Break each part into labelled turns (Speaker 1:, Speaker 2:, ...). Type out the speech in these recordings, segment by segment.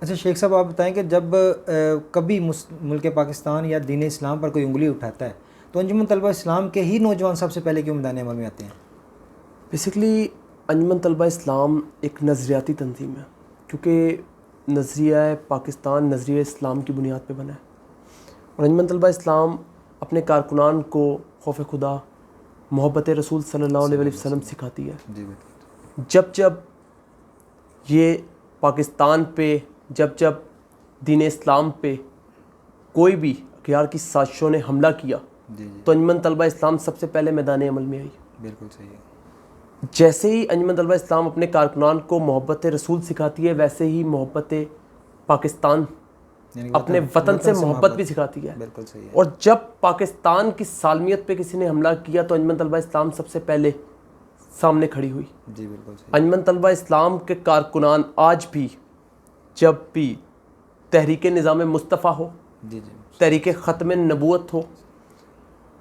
Speaker 1: اچھا شیخ صاحب آپ بتائیں کہ جب کبھی ملک پاکستان یا دین اسلام پر کوئی انگلی اٹھاتا ہے تو انجمن طلبہ اسلام کے ہی نوجوان سب سے پہلے کیوں میدان عمل میں آتے ہیں؟
Speaker 2: بیسکلی انجمن طلبہ اسلام ایک نظریاتی تنظیم ہے، کیونکہ نظریہ پاکستان نظریہ اسلام کی بنیاد پہ بنا ہے، اور انجمن طلبہ اسلام اپنے کارکنان کو خوف خدا، محبت رسول صلی اللہ علیہ وسلم سکھاتی ہے۔
Speaker 1: جی
Speaker 2: جب یہ پاکستان پہ جب دین اسلام پہ کوئی بھی اغیار کی سازشوں نے حملہ کیا تو انجمن طلبہ اسلام سب سے پہلے میدان عمل میں آئی۔
Speaker 1: بالکل صحیح ہے۔
Speaker 2: جیسے ہی انجمن طلبہ اسلام اپنے کارکنان کو محبت رسول سکھاتی ہے، ویسے ہی محبت پاکستان اپنے وطن سے محبت بھی سکھاتی ہے۔
Speaker 1: بالکل صحیح ہے۔
Speaker 2: اور جب پاکستان کی سالمیت پہ کسی نے حملہ کیا تو انجمن طلبہ اسلام سب سے پہلے سامنے کھڑی ہوئی۔
Speaker 1: جی بالکل صحیح۔
Speaker 2: انجمن طلبہ اسلام کے کارکنان آج بھی جب بھی تحریک نظام مصطفیٰ ہو، تحریک ختم نبوت ہو،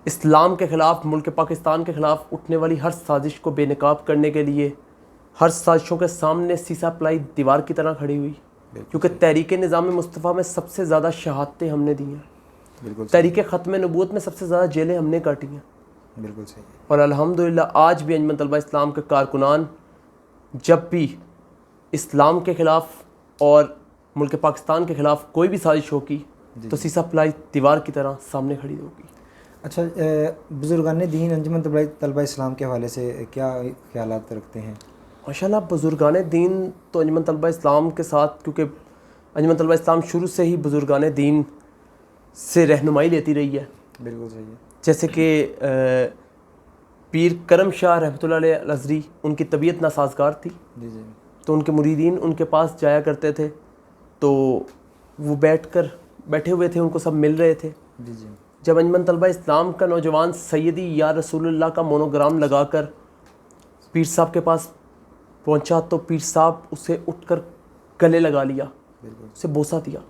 Speaker 2: اسلام کے خلاف، ملک پاکستان کے خلاف اٹھنے والی ہر سازش کو بے نقاب کرنے کے لیے ہر سازشوں کے سامنے سیسا پلائی دیوار کی طرح کھڑی ہوئی، کیونکہ تحریک نظام مصطفیٰ میں سب سے زیادہ شہادتیں ہم نے دی ہیں، تحریک ختم نبوت میں سب سے زیادہ جیلیں ہم نے کاٹی ہیں۔
Speaker 1: بالکل صحیح۔
Speaker 2: اور الحمدللہ آج بھی انجمن طلبہ اسلام کے کارکنان جب بھی اسلام کے خلاف اور ملک پاکستان کے خلاف کوئی بھی سازش ہوگی تو سیسا پلائی دیوار کی طرح سامنے کھڑی ہوگی۔
Speaker 1: اچھا بزرگان دین انجمن طلبہ اسلام کے حوالے سے کیا خیالات رکھتے ہیں؟
Speaker 2: ماشاءاللہ بزرگان دین تو انجمن طلبہ اسلام کے ساتھ، کیونکہ انجمن طلبہ اسلام شروع سے ہی بزرگان دین سے رہنمائی لیتی رہی ہے۔
Speaker 1: بالکل صحیح ہے۔
Speaker 2: جیسے کہ پیر کرم شاہ رحمۃ اللہ علیہ الازہری، ان کی طبیعت ناسازگار تھی تو ان کے مریدین ان کے پاس جایا کرتے تھے، تو وہ بیٹھے ہوئے تھے، ان کو سب مل رہے تھے۔ جب انجمن طلبہ اسلام کا نوجوان سیدی یا رسول اللہ کا مونوگرام لگا کر پیر صاحب کے پاس پہنچا تو پیر صاحب اسے اٹھ کر گلے لگا لیا، اسے بوسہ دیا۔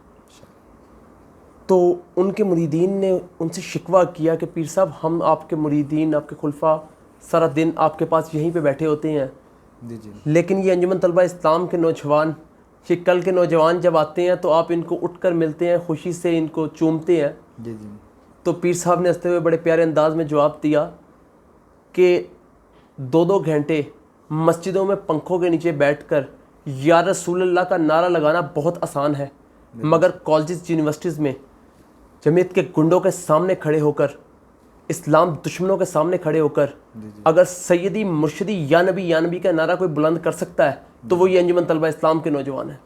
Speaker 2: تو ان کے مریدین نے ان سے شکوہ کیا کہ پیر صاحب ہم آپ کے مریدین، آپ کے خلفاء سارا دن آپ کے پاس یہیں پہ بیٹھے ہوتے ہیں، لیکن یہ انجمن طلبہ اسلام کے نوجوان، یہ کل کے نوجوان جب آتے ہیں تو آپ ان کو اٹھ کر ملتے ہیں، خوشی سے ان کو چومتے ہیں۔ تو پیر صاحب نے ہنستے ہوئے بڑے پیارے انداز میں جواب دیا کہ 2 گھنٹے مسجدوں میں پنکھوں کے نیچے بیٹھ کر یا رسول اللہ کا نعرہ لگانا بہت آسان ہے، مگر کالجز یونیورسٹیز میں جمعیت کے گنڈوں کے سامنے کھڑے ہو کر، اسلام دشمنوں کے سامنے کھڑے ہو کر اگر سیدی مرشدی یا نبی کا نعرہ کوئی بلند کر سکتا ہے تو وہ یہ انجمن طلبہ اسلام کے نوجوان ہیں۔